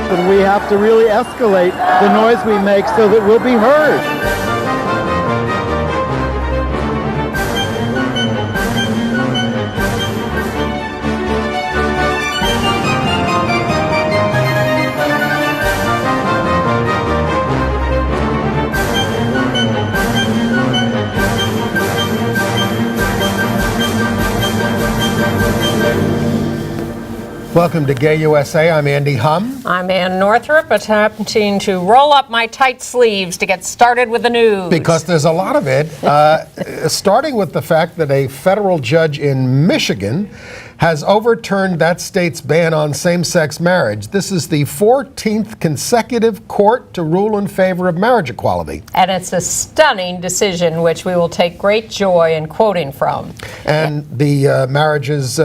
and we have to really escalate the noise we make so that we'll be heard. Welcome to Gay USA. I'm Andy Hum. I'm Ann Northrup, attempting to roll up my tight sleeves to get started with the news. Because there's a lot of it, starting with the fact that a federal judge in Michigan has overturned that state's ban on same-sex marriage. This is the 14th consecutive court to rule in favor of marriage equality. And it's a stunning decision, which we will take great joy in quoting from. And the marriages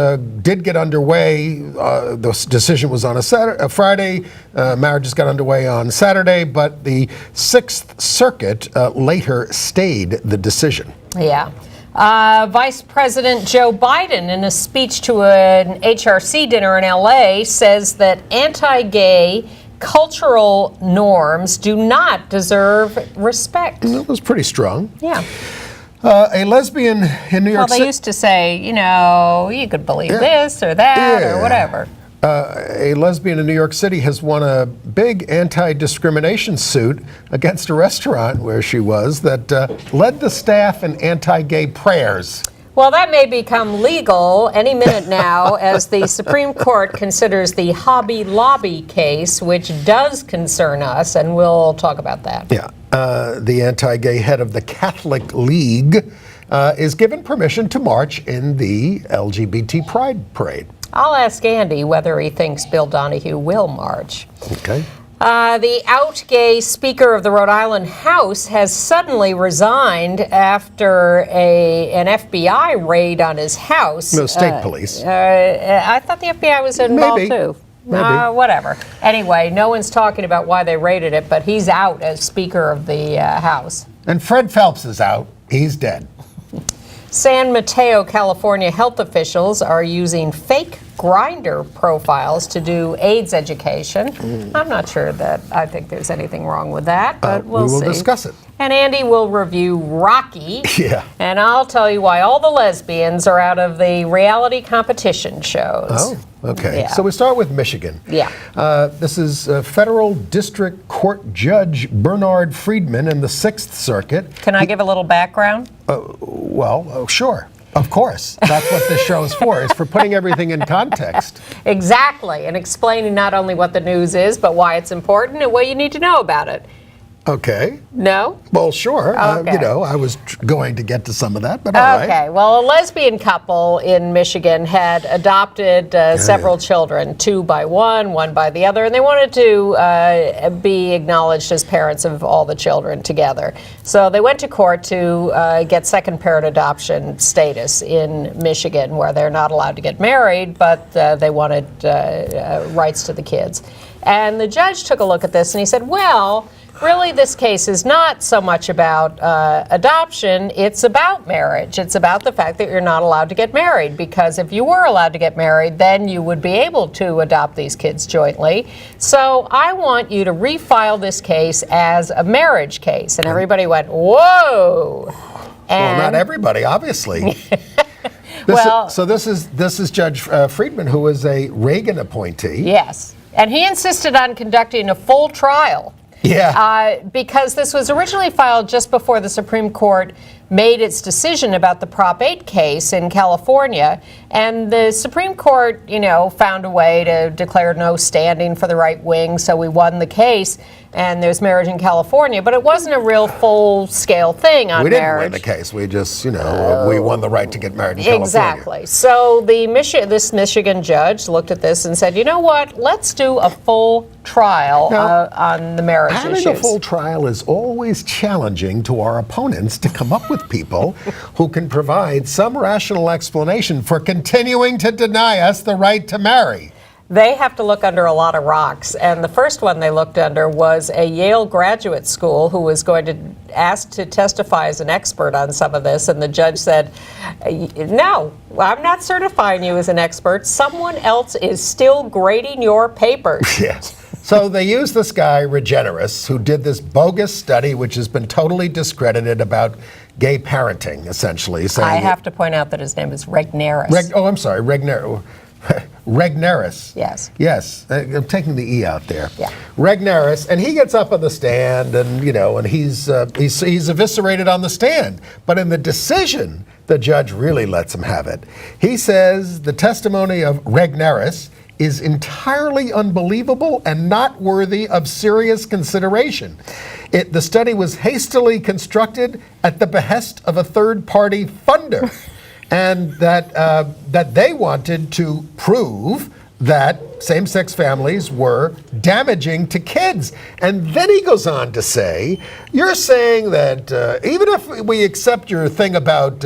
did get underway. The decision was on a Friday. Marriages got underway on Saturday, but the Sixth Circuit later stayed the decision. Yeah. Vice President Joe Biden, in a speech to an HRC dinner in LA, says that anti-gay cultural norms do not deserve respect. That was pretty strong. Yeah. A lesbian in New York City. Well, they used to say, you know, you could believe this or that or whatever. A lesbian in New York City has won a big anti-discrimination suit against a restaurant where she was that led the staff in anti-gay prayers. Well, that may become legal any minute now as the Supreme Court considers the Hobby Lobby case, which does concern us, and we'll talk about that. Yeah. The anti-gay head of the Catholic League is given permission to march in the LGBT Pride Parade. I'll ask Andy whether he thinks Bill Donahue will march. Okay. The out-gay Speaker of the Rhode Island House has suddenly resigned after an FBI raid on his house. No, state police. I thought the FBI was involved too. Maybe. Whatever. Anyway, no one's talking about why they raided it, but he's out as Speaker of the House. And Fred Phelps is out. He's dead. San Mateo, California health officials are using fake Grindr profiles to do AIDS education. I'm not sure that I think there's anything wrong with that, but we'll see. We will discuss it. And Andy will review Rocky. Yeah. And I'll tell you why all the lesbians are out of the reality competition shows. Oh, okay. Yeah. So we start with Michigan. Yeah. This is Federal District Court Judge Bernard Friedman in the Sixth Circuit. Can I give a little background? Sure. Of course. That's what this show is for. It's for putting everything in context. Exactly. And explaining not only what the news is, but why it's important and what you need to know about it. Okay. No? Well, sure. Okay. I was going to get to some of that, but all right. Okay. Well, a lesbian couple in Michigan had adopted several children, 2 by one by the other, and they wanted to be acknowledged as parents of all the children together. So they went to court to get second parent adoption status in Michigan, where they're not allowed to get married, but they wanted rights to the kids. And the judge took a look at this and he said, well, really, this case is not so much about adoption, it's about marriage. It's about the fact that you're not allowed to get married, because if you were allowed to get married, then you would be able to adopt these kids jointly. So I want you to refile this case as a marriage case. And everybody went, whoa. Well, not everybody, obviously. This is Judge Friedman, who is a Reagan appointee. Yes. And he insisted on conducting a full trial. Yeah. Because this was originally filed just before the Supreme Court made its decision about the Prop 8 case in California. And the Supreme Court, found a way to declare no standing for the right wing, so we won the case. And there's marriage in California, but it wasn't a real full-scale thing on marriage. We didn't win the case. We just, we won the right to get married in California. Exactly. So this Michigan judge looked at this and said, you know what? Let's do a full trial on the marriage issues. Having a full trial is always challenging to our opponents to come up with people who can provide some rational explanation for continuing to deny us the right to marry. They have to look under a lot of rocks, and the first one they looked under was a Yale graduate school who was going to ask to testify as an expert on some of this, and the judge said, no, I'm not certifying you as an expert. Someone else is still grading your papers. Yes. So they used this guy, Regeneris, who did this bogus study, which has been totally discredited about gay parenting, essentially. I have to point out that his name is Regnerus. I'm sorry, Regnerus. Yes. Yes, I'm taking the E out there. Yeah. Regnerus, and he gets up on the stand, and and he's eviscerated on the stand. But in the decision, the judge really lets him have it. He says the testimony of Regnerus is entirely unbelievable and not worthy of serious consideration. The study was hastily constructed at the behest of a third-party funder. And that they wanted to prove that same-sex families were damaging to kids. And then he goes on to say, you're saying that even if we accept your thing about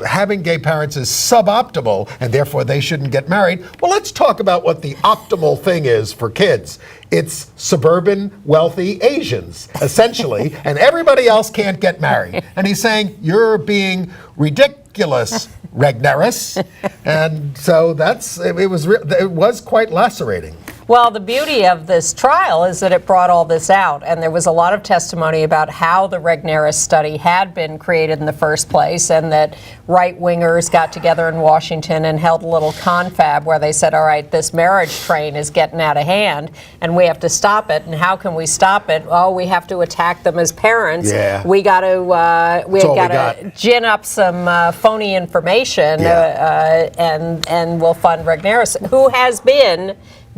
having gay parents is suboptimal and therefore they shouldn't get married, well, let's talk about what the optimal thing is for kids. It's suburban, wealthy Asians, essentially, and everybody else can't get married. And he's saying, you're being ridiculous, Regnerus. And so it was quite lacerating. Well, the beauty of this trial is that it brought all this out, and there was a lot of testimony about how the Regnerus study had been created in the first place, and that right-wingers got together in Washington and held a little confab where they said, all right, this marriage train is getting out of hand, and we have to stop it. And how can we stop it? Oh, we have to attack them as parents. Yeah. We got to gin up some phony information, and we'll fund Regnerus, who has been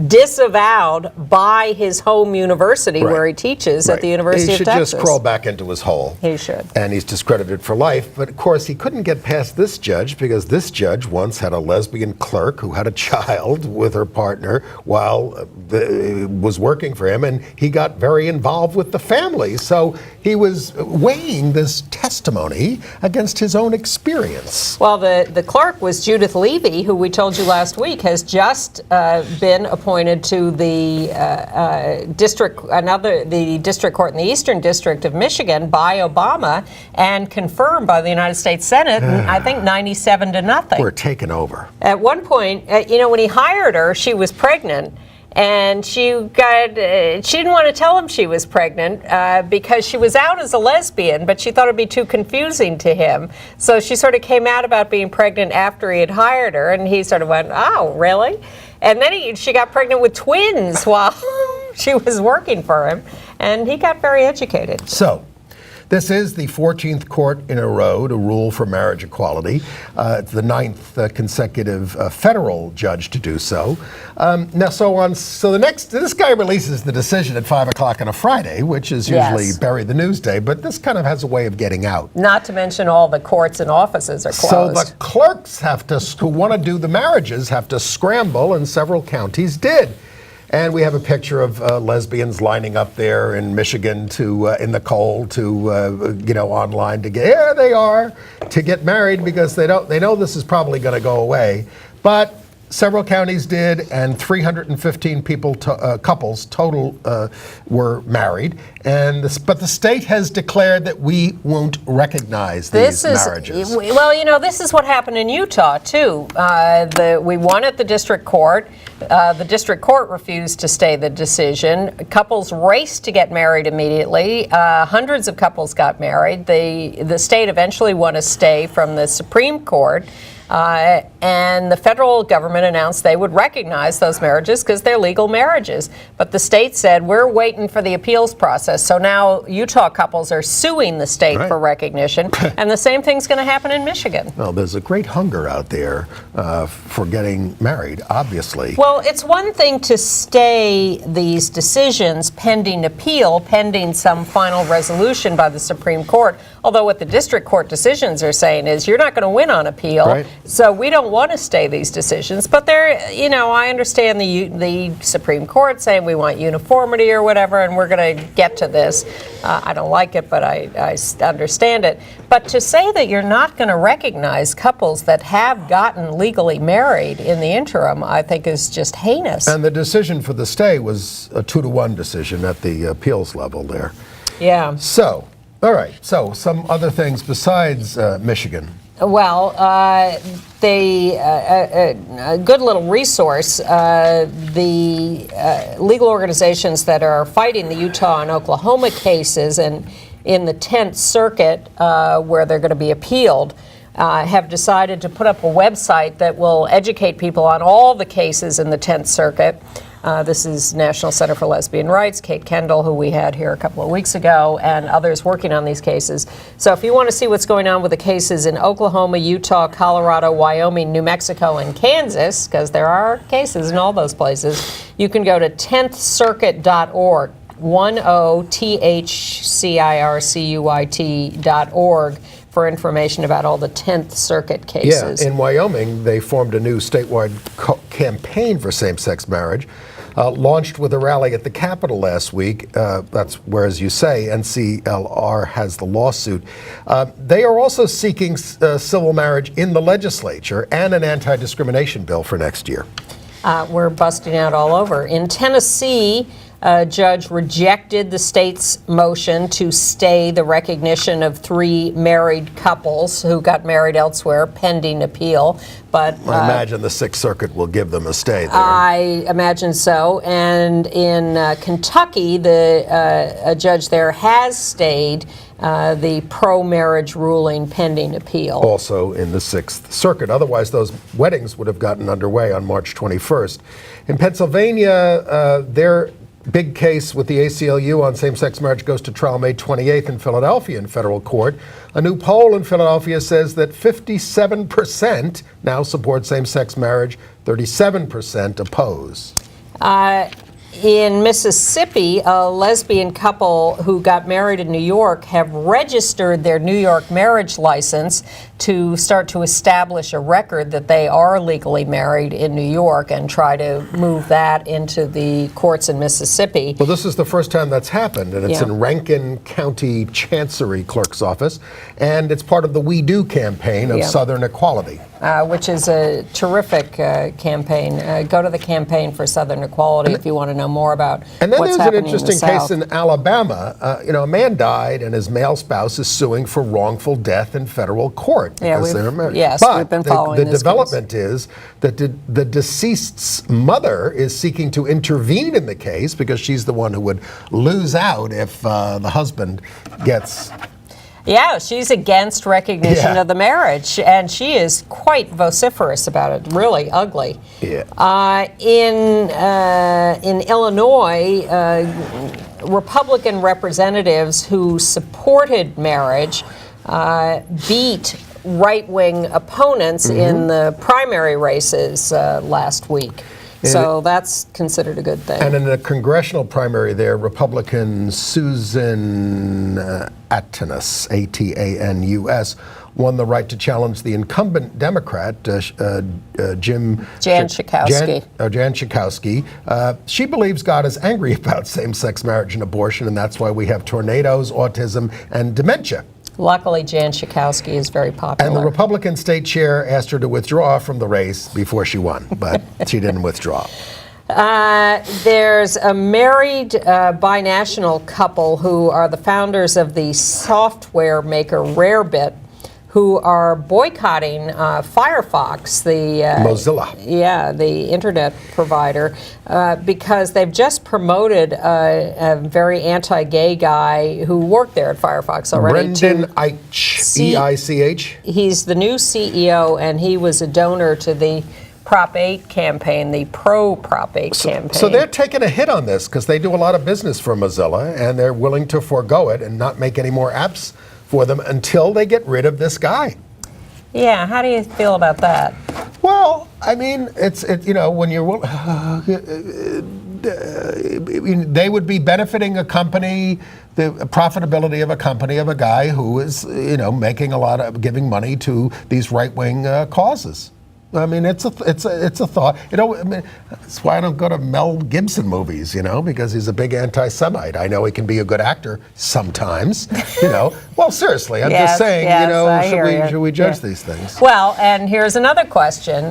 disavowed by his home university where he teaches at the University of Texas. He should just crawl back into his hole. He should. And he's discredited for life. But of course, he couldn't get past this judge because this judge once had a lesbian clerk who had a child with her partner while was working for him, and he got very involved with the family. So he was weighing this testimony against his own experience. Well, the clerk was Judith Levy, who we told you last week has just been appointed to the district court in the Eastern District of Michigan by Obama and confirmed by the United States Senate, I think 97-0. We're taken over. At one point, when he hired her, she was pregnant. And she didn't want to tell him she was pregnant because she was out as a lesbian, but she thought it'd be too confusing to him. So she sort of came out about being pregnant after he had hired her, and he sort of went, oh, really? And then she got pregnant with twins while she was working for him, and he got very educated. So, this is the 14th court in a row to rule for marriage equality. It's the 9th consecutive federal judge to do so. This guy releases the decision at 5 o'clock on a Friday, which is usually bury the news day, but this kind of has a way of getting out. Not to mention all the courts and offices are closed. So the clerks who want to do the marriages have to scramble, and several counties did. And we have a picture of lesbians lining up there in Michigan in the cold online to get married because they know this is probably going to go away. But several counties did, and 315 couples total were married. But the state has declared that we won't recognize these marriages. Well, this is what happened in Utah, too. We won at the district court. The district court refused to stay the decision. Couples raced to get married immediately. Hundreds of couples got married. The state eventually won a stay from the Supreme Court. And the federal government announced they would recognize those marriages because they're legal marriages. But the state said, we're waiting for the appeals process. So now Utah couples are suing the state for recognition. And the same thing's going to happen in Michigan. Well, there's a great hunger out there for getting married, obviously. Well, it's one thing to stay these decisions pending appeal, pending some final resolution by the Supreme Court. Although what the district court decisions are saying is you're not going to win on appeal. Right. So we don't want to stay these decisions. But I understand the Supreme Court saying we want uniformity or whatever, and we're going to get to this. I don't like it, but I understand it. But to say that you're not going to recognize couples that have gotten legally married in the interim, I think is just heinous. And the decision for the stay was a 2-1 decision at the appeals level there. Yeah. So, all right. So some other things besides Michigan. Well, a good little resource, the legal organizations that are fighting the Utah and Oklahoma cases and in the 10th Circuit, where they're going to be appealed, have decided to put up a website that will educate people on all the cases in the 10th Circuit. This is National Center for Lesbian Rights, Kate Kendall, who we had here a couple of weeks ago, and others working on these cases. So if you want to see what's going on with the cases in Oklahoma, Utah, Colorado, Wyoming, New Mexico, and Kansas, because there are cases in all those places, you can go to 10thcircuit.org, 10thcircuit.org, for information about all the 10th Circuit cases. Yeah, in Wyoming, they formed a new statewide campaign for same-sex marriage, launched with a rally at the Capitol last week. That's where, as you say, NCLR has the lawsuit. They are also seeking civil marriage in the legislature and an anti-discrimination bill for next year. We're busting out all over. In Tennessee, a judge rejected the state's motion to stay the recognition of 3 married couples who got married elsewhere pending appeal. But I imagine the Sixth Circuit will give them a stay there. I imagine so. And in Kentucky, a judge there has stayed the pro-marriage ruling pending appeal. Also in the Sixth Circuit. Otherwise, those weddings would have gotten underway on March 21st. In Pennsylvania, their big case with the ACLU on same-sex marriage goes to trial May 28th in Philadelphia in federal court. A new poll in Philadelphia says that 57% now support same-sex marriage, 37% oppose. In Mississippi, a lesbian couple who got married in New York have registered their New York marriage license to start to establish a record that they are legally married in New York and try to move that into the courts in Mississippi. Well, this is the first time that's happened, and it's in Rankin County Chancery Clerk's office, and it's part of the We Do campaign of Southern Equality. Which is a terrific campaign. Go to the Campaign for Southern Equality if you want to know more about what's happening in the South. And then there's an interesting case in Alabama. A man died and his male spouse is suing for wrongful death in federal court because they were married. Yes, but we've been following the this development is that the deceased's mother is seeking to intervene in the case because she's the one who would lose out if the husband gets... Yeah, she's against recognition of the marriage, and she is quite vociferous about it, really ugly. Yeah. In Illinois, Republican representatives who supported marriage beat right-wing opponents in the primary races last week. So that's considered a good thing. And in the congressional primary there, Republican Susan Atanus, A-T-A-N-U-S, won the right to challenge the incumbent Democrat, Jan Schakowsky. She believes God is angry about same-sex marriage and abortion, and that's why we have tornadoes, autism, and dementia. Luckily, Jan Schakowsky is very popular. And the Republican state chair asked her to withdraw from the race before she won, but she didn't withdraw. There's a married binational couple who are the founders of the software maker Rarebit, who are boycotting Firefox, the Mozilla. Yeah, the internet provider, because they've just promoted a very anti-gay guy who worked there at Firefox already. Brendan Eich, E-I-C-H. He's the new CEO, and he was a donor to the Prop 8 campaign, the pro-Prop 8 campaign. So they're taking a hit on this because they do a lot of business for Mozilla, and they're willing to forego it and not make any more apps for them until they get rid of this guy. Yeah, how do you feel about that? Well, I mean, when you're they would be benefiting a company, the profitability of a company of a guy who is, making a lot of giving money to these right-wing causes. I mean, it's a thought. You know, I mean, that's why I don't go to Mel Gibson movies, you know, because he's a big anti-Semite. I know he can be a good actor sometimes, you know. Well, seriously, I'm just saying, you know, should we judge these things? Well, and here's another question.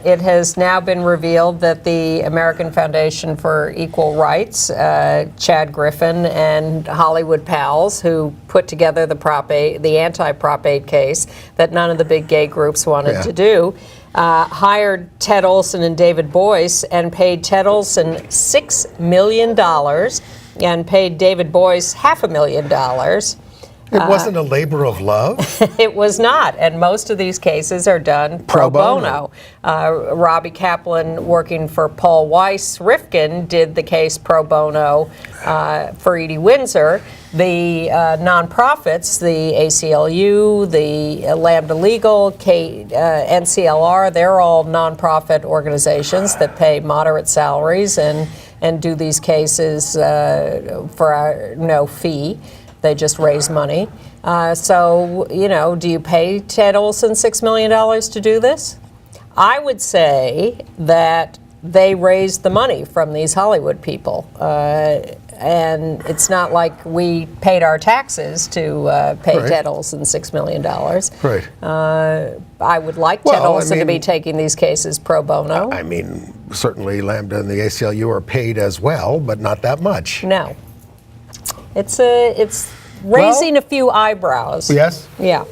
It has now been revealed that the American Foundation for Equal Rights, Chad Griffin and Hollywood pals, who put together the anti-Prop 8 case that none of the big gay groups wanted to do, hired Ted Olson and David Boyce and paid Ted Olson $6 million and paid David Boyce $500,000. It wasn't a labor of love? It was not, and most of these cases are done pro bono. Robbie Kaplan, working for Paul Weiss Rifkin, did the case pro bono for Edie Windsor. The nonprofits, the ACLU, the Lambda Legal, NCLR, they're all nonprofit organizations that pay moderate salaries and do these cases for no fee. They just raise money. So, you know, do you pay Ted Olson $6 million to do this? I would say that they raised the money from these Hollywood people. And it's not like we paid our taxes to pay Ted Olson $6 million. Right. I would like Ted Olson to be taking these cases pro bono. I mean, certainly Lambda and the ACLU are paid as well, but not that much. No. It's raising a few eyebrows. Yes? Yeah.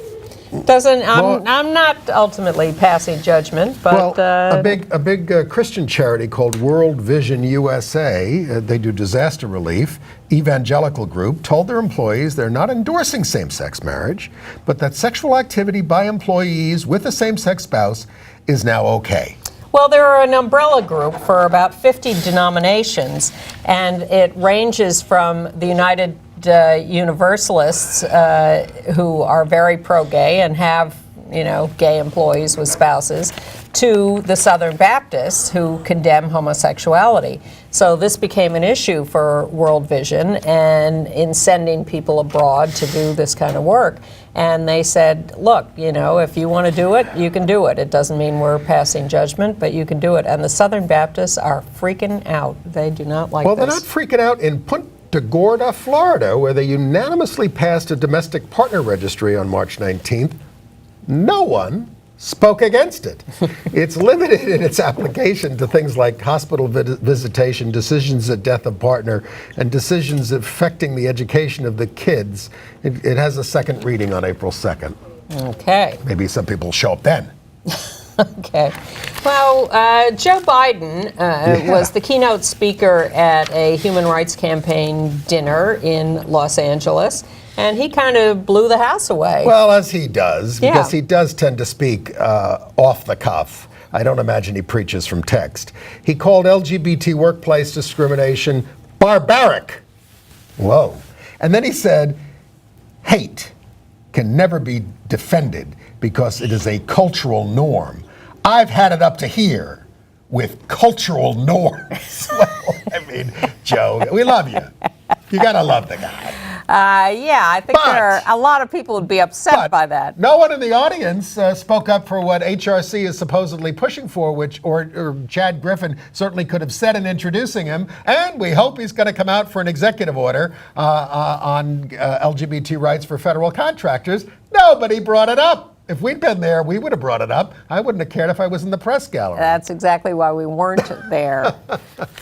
I'm not ultimately passing judgment, but a big Christian charity called World Vision USA, they do disaster relief, evangelical group, told their employees they're not endorsing same-sex marriage, but that sexual activity by employees with a same-sex spouse is now okay. Well, they're an umbrella group for about 50 denominations, and it ranges from the United Universalists, who are very pro-gay and have, you know, gay employees with spouses, to the Southern Baptists, who condemn homosexuality. So this became an issue for World Vision and in sending people abroad to do this kind of work. And they said, look, you know, if you want to do it, you can do it. It doesn't mean we're passing judgment, but you can do it. And the Southern Baptists are freaking out. They do not like this. Well, they're not freaking out in Punta Gorda, Florida, where they unanimously passed a domestic partner registry on March 19th. No one spoke against it. It's limited in its application to things like hospital visitation, decisions at death of partner, and decisions affecting the education of the kids. It has a second reading on April 2nd. Okay. Maybe some people show up then. Okay. Well, Joe Biden was the keynote speaker at a human rights campaign dinner in Los Angeles, and he kind of blew the house away. Well, as he does, because he does tend to speak off the cuff. I don't imagine he preaches from text. He called LGBT workplace discrimination barbaric. Whoa. And then he said, hate can never be defended because it is a cultural norm. I've had it up to here with cultural norms. Well, I mean, Joe, we love you. You gotta love the guy. Yeah, I think there are a lot of people would be upset by that. No one in the audience spoke up for what HRC is supposedly pushing for, which, or Chad Griffin certainly could have said in introducing him, and we hope he's going to come out for an executive order on LGBT rights for federal contractors. Nobody brought it up. If we'd been there, we would have brought it up. I wouldn't have cared if I was in the press gallery. That's exactly why we weren't there.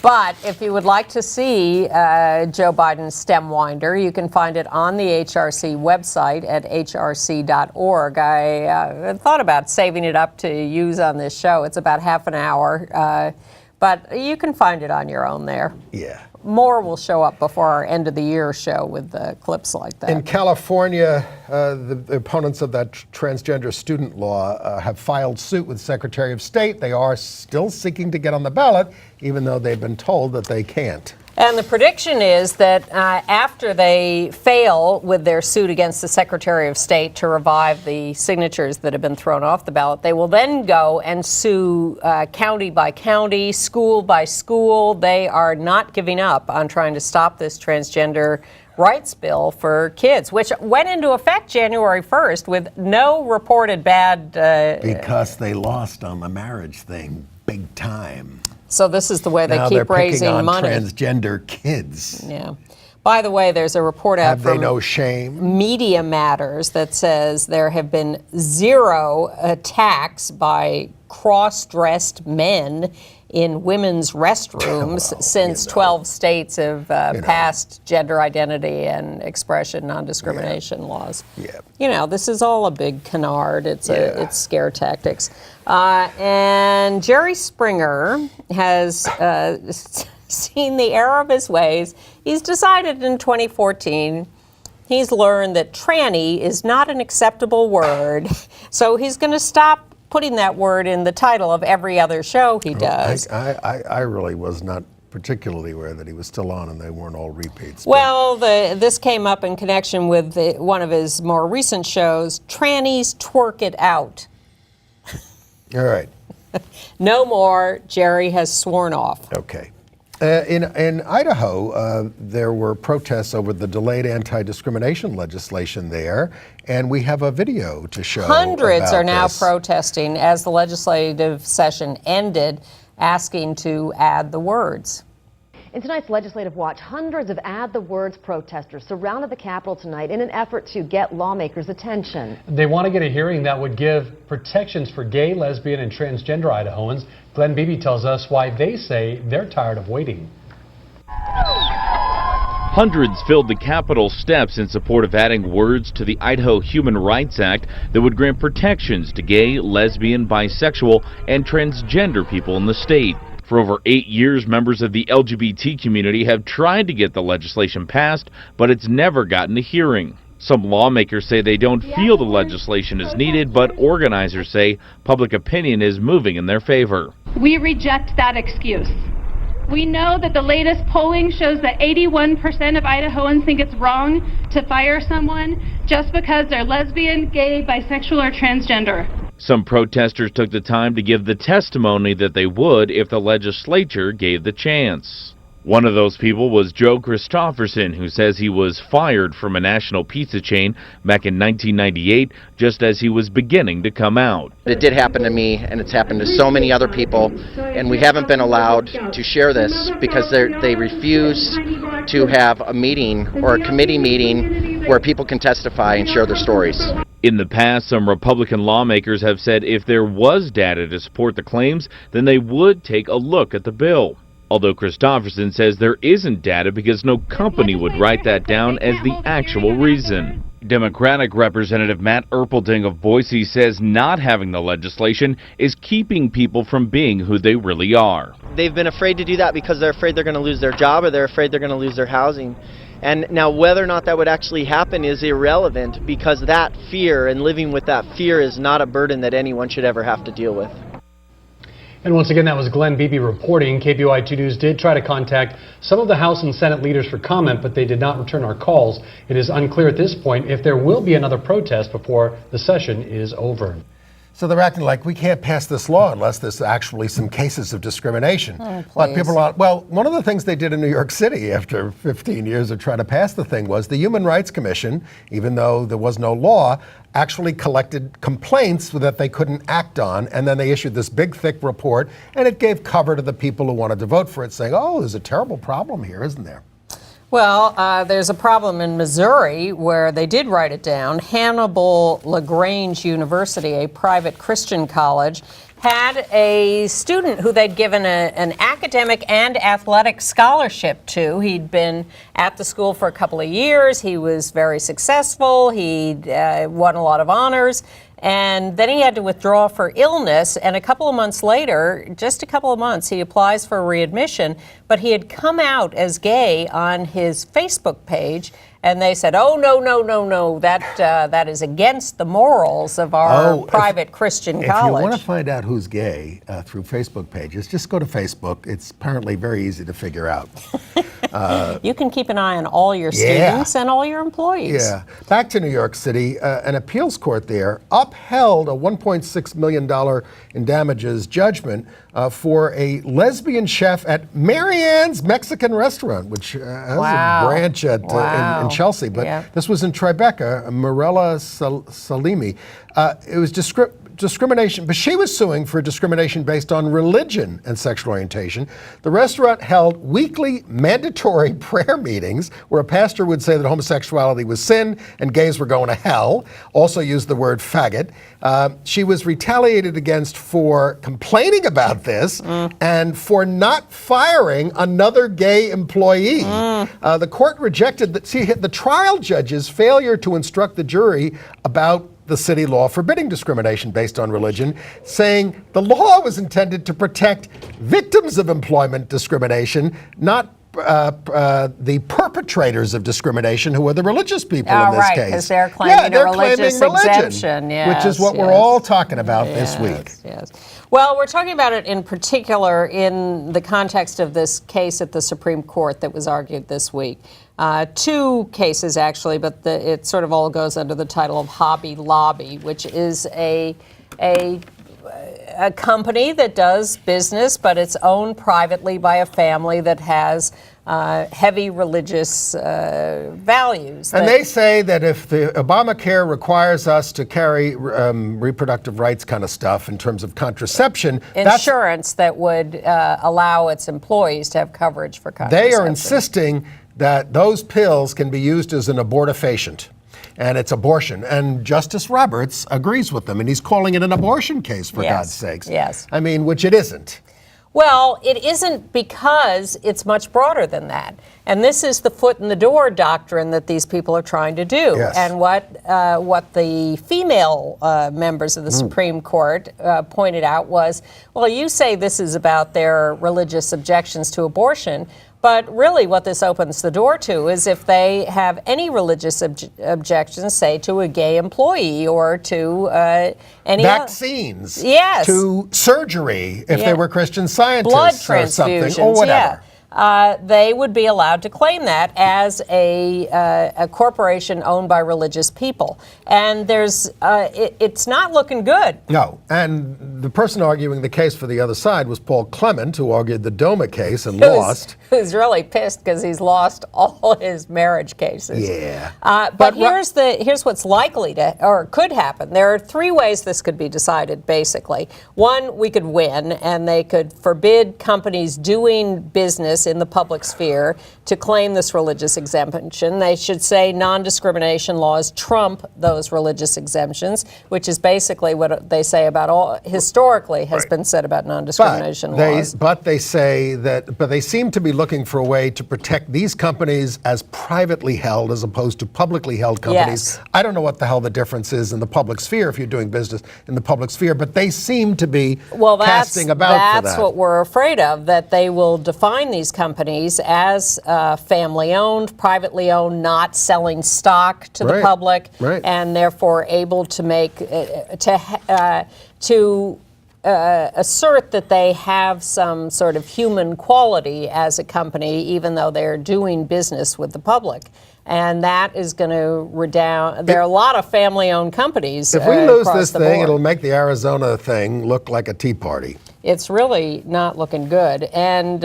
But if you would like to see Joe Biden's stem winder, you can find it on the HRC website at hrc.org. I thought about saving it up to use on this show. It's about half an hour, but you can find it on your own there. Yeah. More will show up before our end of the year show with clips like that. In California, the opponents of that transgender student law have filed suit with Secretary of State. They are still seeking to get on the ballot, even though they've been told that they can't. And the prediction is that after they fail with their suit against the Secretary of State to revive the signatures that have been thrown off the ballot, they will then go and sue county by county, school by school. They are not giving up on trying to stop this transgender rights bill for kids, which went into effect January 1st with no reported bad... because they lost on the marriage thing big time. So this is the way they now keep raising they're picking on money. transgender kids. Yeah. By the way, there's a report out Have they from no shame? Media Matters that says there have been 0 attacks by cross-dressed men in women's restrooms since 12 states have passed gender identity and expression non-discrimination laws. Yeah. You know, this is all a big canard. It's scare tactics. And Jerry Springer has seen the error of his ways. He's decided in 2014 he's learned that tranny is not an acceptable word, so he's going to stop putting that word in the title of every other show he does. I really was not particularly aware that he was still on and they weren't all repeats. Well, this came up in connection with one of his more recent shows, Trannies Twerk It Out. All right. No more. Jerry has sworn off. Okay. In Idaho, there were protests over the delayed anti-discrimination legislation there, and we have a video to show. Hundreds are now this. protesting as the legislative session ended, asking to add the words. In tonight's Legislative Watch, hundreds of Add the Words protesters surrounded the Capitol tonight in an effort to get lawmakers' attention. They want to get a hearing that would give protections for gay, lesbian, and transgender Idahoans. Glenn Beebe tells us why they say they're tired of waiting. Hundreds filled the Capitol steps in support of adding words to the Idaho Human Rights Act that would grant protections to gay, lesbian, bisexual, and transgender people in the state. For over 8 years, members of the LGBT community have tried to get the legislation passed, but it's never gotten a hearing. Some lawmakers say they don't feel the legislation is needed, but organizers say public opinion is moving in their favor. We reject that excuse. We know that the latest polling shows that 81% of Idahoans think it's wrong to fire someone just because they're lesbian, gay, bisexual, or transgender. Some protesters took the time to give the testimony that they would if the legislature gave the chance. One of those people was Joe Christofferson, who says he was fired from a national pizza chain back in 1998, just as he was beginning to come out. It did happen to me, and it's happened to so many other people, and we haven't been allowed to share this because they refuse to have a meeting or a committee meeting where people can testify and share their stories. In the past, some Republican lawmakers have said if there was data to support the claims, then they would take a look at the bill. Although Christofferson says there isn't data because no company would write that down as the actual reason. Democratic Representative Matt Erpelding of Boise says not having the legislation is keeping people from being who they really are. They've been afraid to do that because they're afraid they're going to lose their job or they're afraid they're going to lose their housing. And now whether or not that would actually happen is irrelevant because that fear and living with that fear is not a burden that anyone should ever have to deal with. And once again, that was Glenn Beebe reporting. KBOI2 News did try to contact some of the House and Senate leaders for comment, but they did not return our calls. It is unclear at this point if there will be another protest before the session is over. So they're acting like we can't pass this law unless there's actually some cases of discrimination. But people are, well, one of the things they did in New York City after 15 years of trying to pass the thing was the Human Rights Commission, even though there was no law, actually collected complaints that they couldn't act on, and then they issued this big, thick report, and it gave cover to the people who wanted to vote for it, saying, oh, there's a terrible problem here, isn't there? Well, there's a problem in Missouri where they did write it down. Hannibal LaGrange University, a private Christian college, had a student who they'd given an academic and athletic scholarship to. He'd been at the school for a couple of years. He was very successful. He'd won a lot of honors. And then he had to withdraw for illness, and a couple of months later, just a couple of months, he applies for readmission, but he had come out as gay on his Facebook page, and they said, oh, no, that is against the morals of our private Christian college. If you want to find out who's gay through Facebook pages, just go to Facebook. It's apparently very easy to figure out. You can keep an eye on all your students and all your employees. Yeah. Back to New York City, an appeals court there upheld a $1.6 million in damages judgment for a lesbian chef at Mary Ann's Mexican restaurant, which has a branch in Chelsea. But this was in Tribeca, Mirella Salimi. It was discrimination, but she was suing for discrimination based on religion and sexual orientation. The restaurant held weekly mandatory prayer meetings where a pastor would say that homosexuality was sin and gays were going to hell, also used the word faggot. She was retaliated against for complaining about this and for not firing another gay employee. The court rejected the trial judge's failure to instruct the jury about the city law forbidding discrimination based on religion, saying the law was intended to protect victims of employment discrimination, not the perpetrators of discrimination, who are the religious people in this case. Because they're claiming a religious exemption. Which is what we're all talking about this week. Well, we're talking about it in particular in the context of this case at the Supreme Court that was argued this week. Two cases, actually, but it sort of all goes under the title of Hobby Lobby, which is a company that does business, but it's owned privately by a family that has heavy religious values. And they say that if the Obamacare requires us to carry reproductive rights kind of stuff in terms of contraception, insurance that would allow its employees to have coverage for contraception. They are insisting that those pills can be used as an abortifacient. And it's abortion. And Justice Roberts agrees with them, and he's calling it an abortion case, for God's sakes. Yes. I mean, which it isn't. Well, it isn't, because it's much broader than that. And this is the foot in the door doctrine that these people are trying to do. Yes. And what the female members of the Supreme Court pointed out was, well, you say this is about their religious objections to abortion, but really what this opens the door to is if they have any religious objections, say, to a gay employee or to any vaccines, to surgery, if they were Christian scientists, blood or something, transfusions, or whatever. They would be allowed to claim that as a corporation owned by religious people. And it's not looking good. No. And the person arguing the case for the other side was Paul Clement, who argued the DOMA case and lost. Who's really pissed because he's lost all his marriage cases. Yeah. But here's what's likely to, or could happen. There are three ways this could be decided, basically. One, we could win, and they could forbid companies doing business in the public sphere to claim this religious exemption. They should say non-discrimination laws trump those religious exemptions, which is basically what they say about historically has been said about non-discrimination laws. But they say that, but they seem to be looking for a way to protect these companies as privately held as opposed to publicly held companies. Yes. I don't know what the hell the difference is in the public sphere if you're doing business in the public sphere, but they seem to be casting about for that. That's what we're afraid of, that they will define these companies as family-owned, privately owned, not selling stock to the public, and therefore able to make assert that they have some sort of human quality as a company, even though they're doing business with the public. And that is going to redound. There are a lot of family-owned companies. If we lose this thing, it'll make the Arizona thing look like a Tea Party. It's really not looking good. And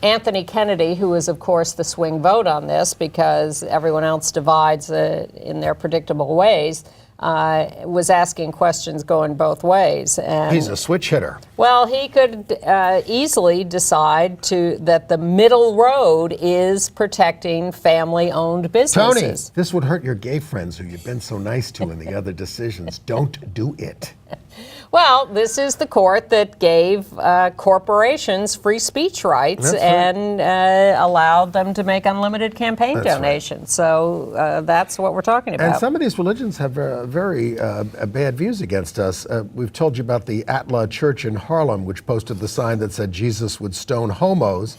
Anthony Kennedy, who is, of course, the swing vote on this because everyone else divides in their predictable ways, was asking questions going both ways. And he's a switch hitter. Well, he could easily decide that the middle road is protecting family-owned businesses. Tony, this would hurt your gay friends who you've been so nice to in the other decisions. Don't do it. Well, this is the court that gave corporations free speech rights and allowed them to make unlimited campaign donations. So that's what we're talking about. And some of these religions have very bad views against us. We've told you about the Atla Church in Harlem, which posted the sign that said Jesus would stone homos.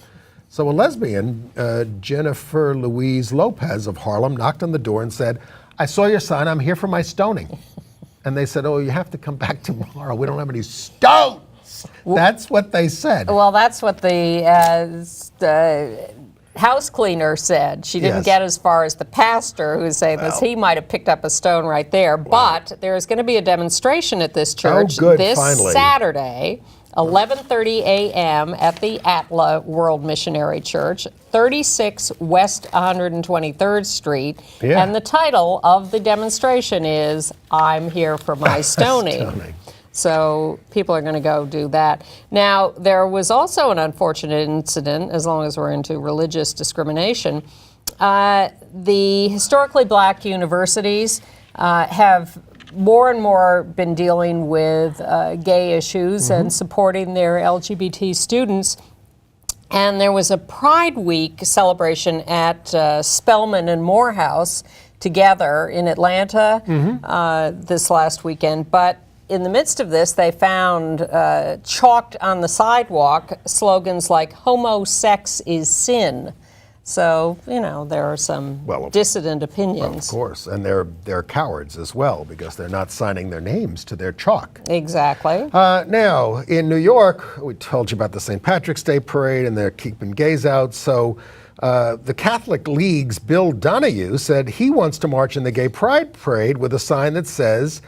So a lesbian, Jennifer Louise Lopez of Harlem, knocked on the door and said, "I saw your sign, I'm here for my stoning." And they said, "Oh, you have to come back tomorrow. We don't have any stones." That's what they said. Well, that's what the house cleaner said. She didn't Yes. get as far as the pastor who's saying this. He might have picked up a stone right there. But there's going to be a demonstration at this church good, this finally. Saturday, 11:30 a.m. at the Atla World Missionary Church, 36 West 123rd Street. Yeah. And the title of the demonstration is "I'm Here for My Stoning." Stoning. So people are going to go do that. Now, there was also an unfortunate incident, as long as we're into religious discrimination. The historically black universities have more and more been dealing with gay issues and supporting their LGBT students. And there was a Pride Week celebration at Spelman and Morehouse together in Atlanta this last weekend. But in the midst of this, they found chalked on the sidewalk slogans like "Homo sex is sin." So, you know, there are some dissident opinions. Of course, and they're cowards as well because they're not signing their names to their chalk. Exactly. Now, in New York, we told you about the St. Patrick's Day Parade, and they're keeping gays out. So the Catholic League's Bill Donahue said he wants to march in the Gay Pride Parade with a sign that says,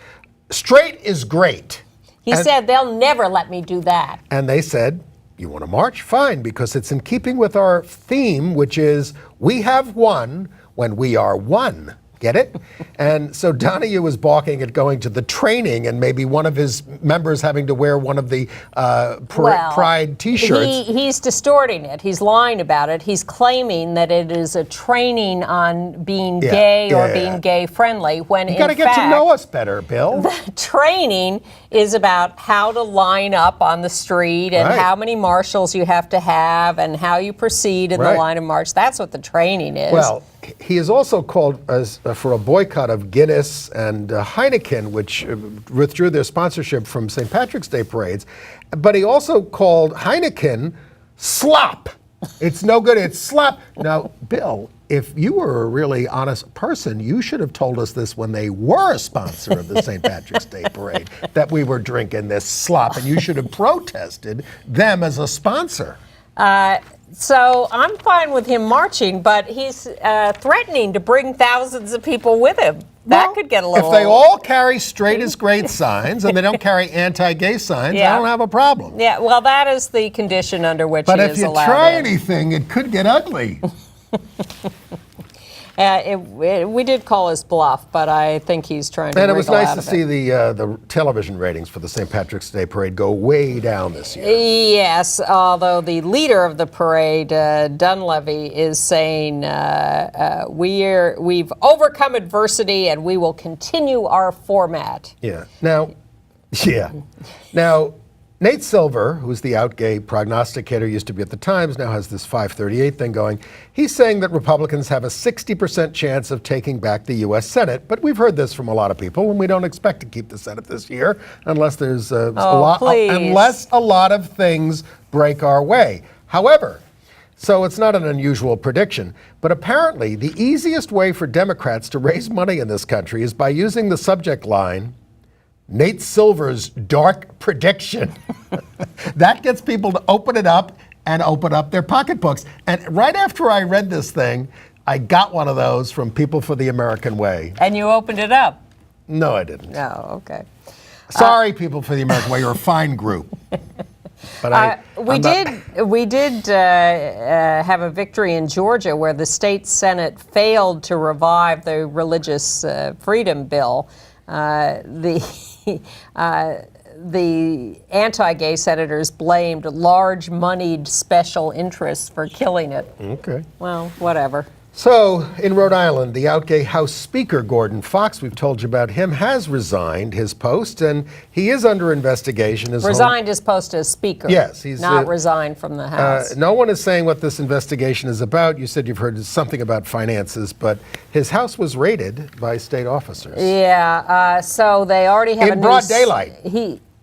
"Straight is great." He said, "They'll never let me do that." And they said, "You want to march? Fine, because it's in keeping with our theme, which is we have won when we are one." Get it? And so Donahue was balking at going to the training and maybe one of his members having to wear one of the Pride T-shirts. He's distorting it. He's lying about it. He's claiming that it is a training on being gay or being gay friendly, when you got to get to know us better, Bill. The training is about how to line up on the street and how many marshals you have to have and how you proceed in the line of march. That's what the training is. Well, he has also called for a boycott of Guinness and Heineken, which withdrew their sponsorship from St. Patrick's Day parades. But he also called Heineken slop. It's no good. It's slop. Now, Bill, if you were a really honest person, you should have told us this when they were a sponsor of the St. Patrick's Day parade, that we were drinking this slop, and you should have protested them as a sponsor. So I'm fine with him marching, but he's threatening to bring thousands of people with him. That could get a little... If they all carry straight is great signs and they don't carry anti-gay signs, I don't have a problem. Yeah, well, that is the condition under which he is allowed. But if you try anything, it could get ugly. We did call his bluff, but I think he's trying to. And it was nice to see the the television ratings for the St. Patrick's Day parade go way down this year. Yes, although the leader of the parade, Dunleavy, is saying we've overcome adversity and we will continue our format. Yeah. Now, Nate Silver, who's the out gay prognosticator, used to be at the Times, now has this 538 thing going. He's saying that Republicans have a 60% chance of taking back the U.S. Senate. But we've heard this from a lot of people, and we don't expect to keep the Senate this year unless there's unless a lot of things break our way. However, so it's not an unusual prediction, but apparently the easiest way for Democrats to raise money in this country is by using the subject line, Nate Silver's dark prediction. That gets people to open it up and open up their pocketbooks. And right after I read this thing, I got one of those from People for the American Way. And you opened it up? No, I didn't. No, okay. Sorry, People for the American Way. You're a fine group. But we did have a victory in Georgia where the state Senate failed to revive the religious freedom bill. The anti-gay senators blamed large-moneyed special interests for killing it. Okay. Well, whatever. So, in Rhode Island, the out-gay House Speaker, Gordon Fox, we've told you about him, has resigned his post, and he is under investigation. Resigned his post as Speaker. Yes. He's not resigned from the House. No one is saying what this investigation is about. You said you've heard something about finances, but his house was raided by state officers. Yeah, so they already have in broad daylight.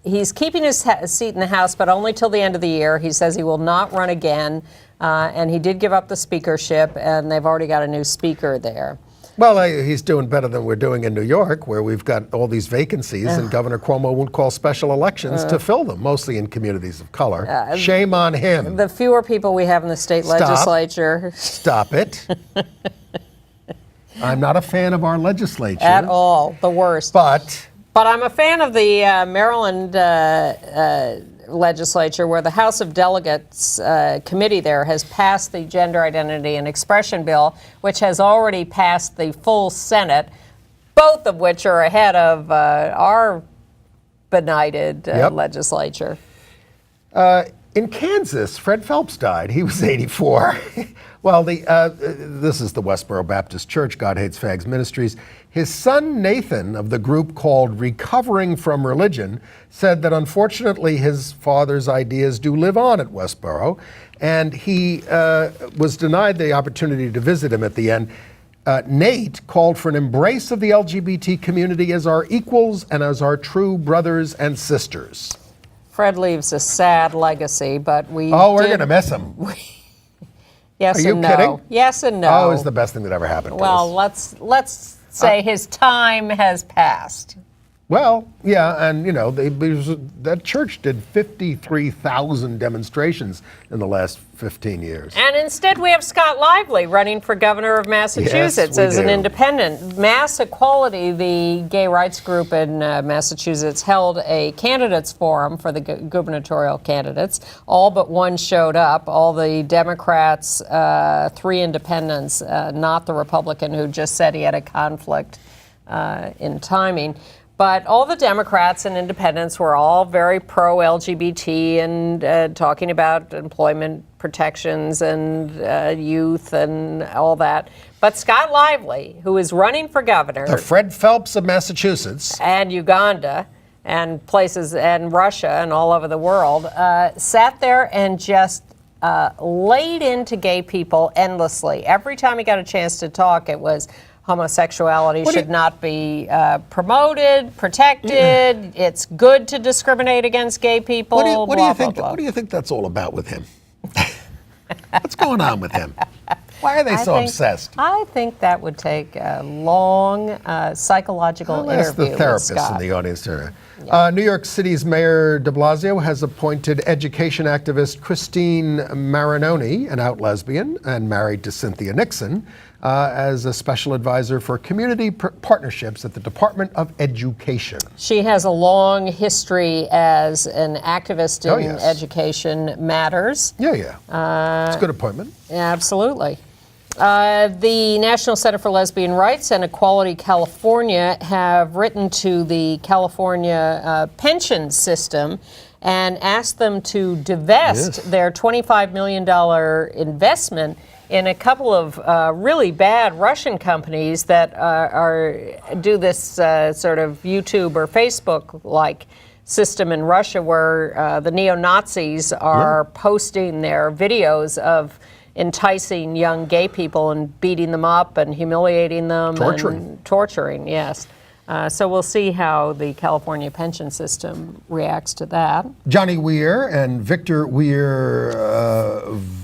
He's keeping his seat in the House, but only till the end of the year. He says he will not run again. And he did give up the speakership, and they've already got a new speaker there. Well, he's doing better than we're doing in New York, where we've got all these vacancies, and Governor Cuomo won't call special elections to fill them, mostly in communities of color. Shame on him. The fewer people we have in the state legislature. Stop it. I'm not a fan of our legislature. At all. The worst. But I'm a fan of the Maryland legislature, where the House of Delegates committee there has passed the Gender Identity and Expression Bill, which has already passed the full Senate, both of which are ahead of our benighted legislature. In Kansas, Fred Phelps died. He was 84. Well, this is the Westboro Baptist Church, God Hates Fags Ministries. His son, Nathan, of the group called Recovering from Religion, said that unfortunately his father's ideas do live on at Westboro, and he was denied the opportunity to visit him at the end. Nate called for an embrace of the LGBT community as our equals and as our true brothers and sisters. Fred leaves a sad legacy, but we we're going to miss him. Yes Are and you no. kidding? Yes and no. Oh, it's the best thing that ever happened to us. Well, let's say his time has passed. Well, yeah, and that church did 53,000 demonstrations in the last 15 years. And instead we have Scott Lively running for governor of Massachusetts as an independent. Mass Equality, the gay rights group in Massachusetts, held a candidates forum for the gubernatorial candidates. All but one showed up. All the Democrats, 3 independents, not the Republican who just said he had a conflict in timing. But all the Democrats and independents were all very pro-LGBT and talking about employment protections and youth and all that. But Scott Lively, who is running for governor... The Fred Phelps of Massachusetts. And Uganda and places, and Russia and all over the world, sat there and just laid into gay people endlessly. Every time he got a chance to talk, it was... homosexuality should not be promoted, protected. It's good to discriminate against gay people. What do you think that's all about with him? What's going on with him? Why are they so obsessed? I think that would take a long psychological interview That's the therapist with Scott. in the audience here. Yeah. New York City's Mayor de Blasio has appointed education activist Christine Marinoni, an out lesbian and married to Cynthia Nixon, as a special advisor for community partnerships at the Department of Education. She has a long history as an activist in education matters. It's a good appointment. Absolutely. The National Center for Lesbian Rights and Equality California have written to the California pension system and asked them to divest their $25 million investment in a couple of really bad Russian companies that do this sort of YouTube or Facebook-like system in Russia, where the neo-Nazis are posting their videos of enticing young gay people and beating them up and humiliating them. Torturing, yes. So we'll see how the California pension system reacts to that. Johnny Weir and Victor Weir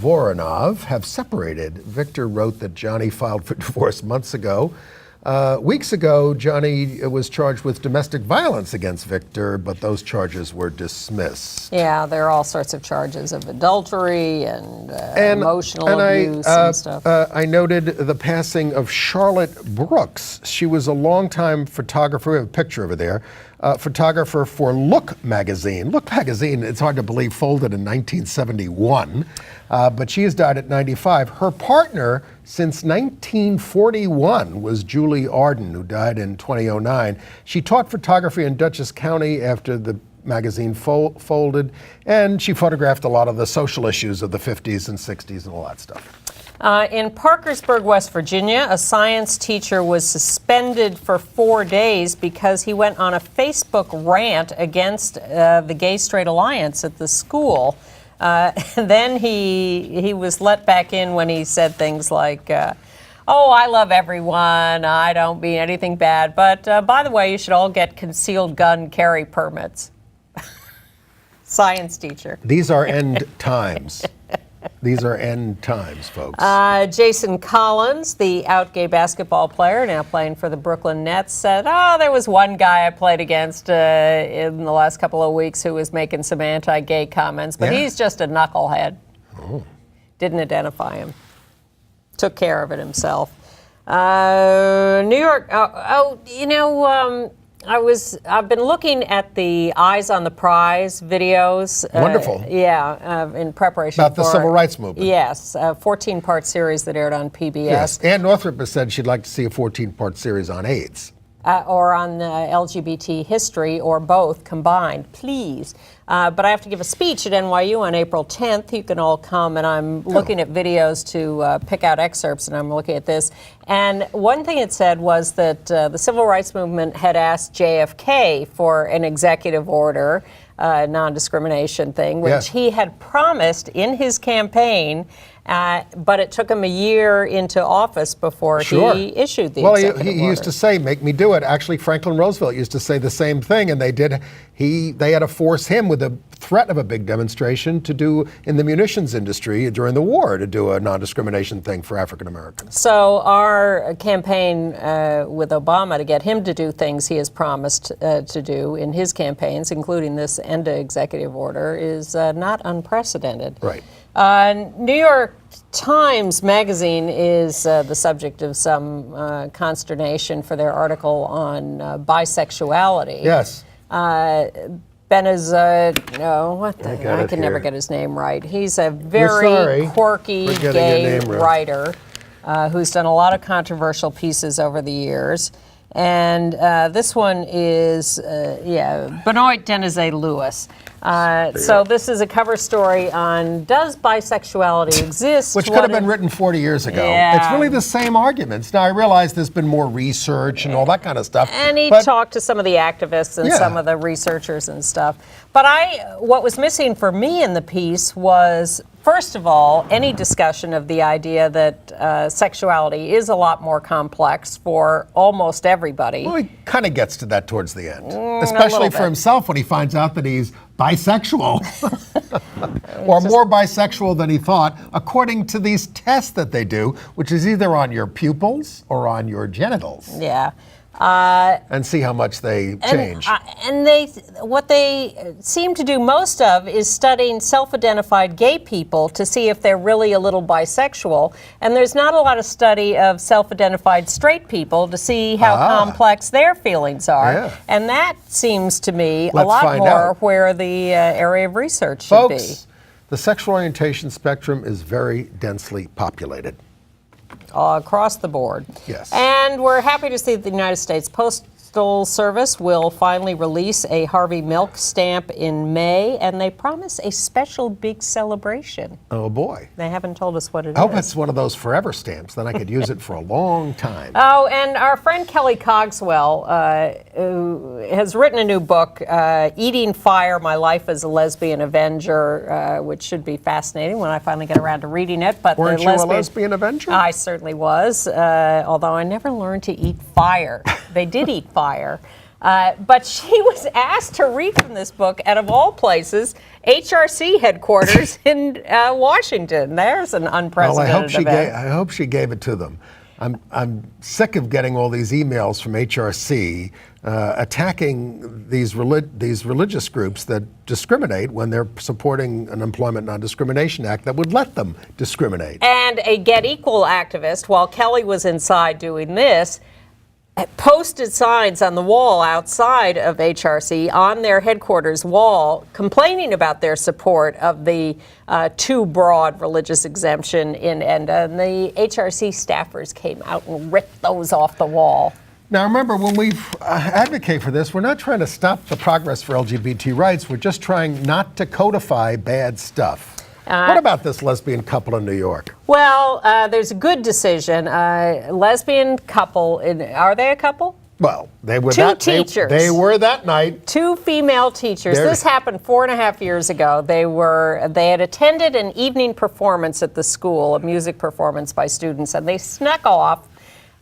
Voronov have separated. Victor wrote that Johnny filed for divorce months ago. Weeks ago, Johnny was charged with domestic violence against Victor, but those charges were dismissed. Yeah, there are all sorts of charges of adultery and emotional abuse and stuff. I noted the passing of Charlotte Brooks. She was a longtime photographer. We have a picture over there. Photographer for Look magazine. Look magazine, it's hard to believe, folded in 1971. But she has died at 95. Her partner since 1941 was Julie Arden, who died in 2009. She taught photography in Dutchess County after the magazine folded, and she photographed a lot of the social issues of the 50s and 60s and all that stuff. In Parkersburg, West Virginia, a science teacher was suspended for 4 days because he went on a Facebook rant against the Gay-Straight Alliance at the school. And then he was let back in when he said things like, oh, I love everyone, I don't mean anything bad, but by the way, you should all get concealed gun carry permits. Science teacher. These are end times. These are end times, folks. Jason Collins, the out gay basketball player now playing for the Brooklyn Nets, said, there was one guy I played against in the last couple of weeks who was making some anti-gay comments, but he's just a knucklehead. Oh. Didn't identify him. Took care of it himself. New York, I've been looking at the Eyes on the Prize videos. Wonderful. In preparation about the civil rights movement. Yes, a 14-part series that aired on PBS. Yes, Ann Northrup has said she'd like to see a 14-part series on AIDS. Or on LGBT history, or both combined, please. But I have to give a speech at NYU on April 10th. You can all come, and I'm looking at videos to pick out excerpts, and I'm looking at this. And one thing it said was that the civil rights movement had asked JFK for an executive order, non-discrimination thing, which he had promised in his campaign. But it took him a year into office before he issued the executive order. He used to say, make me do it. Actually, Franklin Roosevelt used to say the same thing, and they did. They had to force him with the threat of a big demonstration to do in the munitions industry during the war to do a non-discrimination thing for African Americans. So our campaign with Obama to get him to do things he has promised to do in his campaigns, including this ENDA executive order, is not unprecedented. Right. New York Times Magazine is the subject of some consternation for their article on bisexuality. Yes. I can never get his name right. He's a very quirky gay writer who's done a lot of controversial pieces over the years. And this one is, Benoit Denizet-Lewis. So this is a cover story on, does bisexuality exist? Which could have been written 40 years ago. Yeah. It's really the same arguments. Now, I realize there's been more research and all that kind of stuff. And he talked to some of the activists and some of the researchers and stuff. But what was missing for me in the piece was, first of all, any discussion of the idea that sexuality is a lot more complex for almost everybody. Well, he kind of gets to that towards the end, especially for himself when he finds out that he's bisexual, or more bisexual than he thought, according to these tests that they do, which is either on your pupils or on your genitals. Yeah. And see how much they change. And what they seem to do most of is studying self-identified gay people to see if they're really a little bisexual. And there's not a lot of study of self-identified straight people to see how complex their feelings are. Yeah. And that seems to me a lot more where the area of research should be. Folks, the sexual orientation spectrum is very densely populated. Across the board. Yes. And we're happy to see that the United States Postal Service will finally release a Harvey Milk stamp in May, and they promise a special big celebration. Oh, boy. They haven't told us what it is. I hope it's one of those forever stamps. Then I could use it for a long time. Oh, and our friend Kelly Cogswell who has written a new book, Eating Fire, My Life as a Lesbian Avenger, which should be fascinating when I finally get around to reading it. But Weren't you a lesbian avenger? I certainly was, although I never learned to eat fire. They did eat fire. But she was asked to read from this book, out of all places, HRC headquarters in Washington. There's an unprecedented event. I hope she gave it to them. I'm sick of getting all these emails from HRC attacking these religious groups that discriminate when they're supporting an Employment Non-Discrimination Act that would let them discriminate. And a Get Equal activist, while Kelly was inside doing this, posted signs on the wall outside of HRC on their headquarters wall complaining about their support of the too broad religious exemption in ENDA, and the HRC staffers came out and ripped those off the wall. Now remember, when we advocate for this, we're not trying to stop the progress for LGBT rights, we're just trying not to codify bad stuff. What about this lesbian couple in New York? Well, there's a good decision. Lesbian couple, are they a couple? Well, they were Two teachers. They were that night. Two female teachers. This happened 4.5 years ago. They had attended an evening performance at the school, a music performance by students, and they snuck off.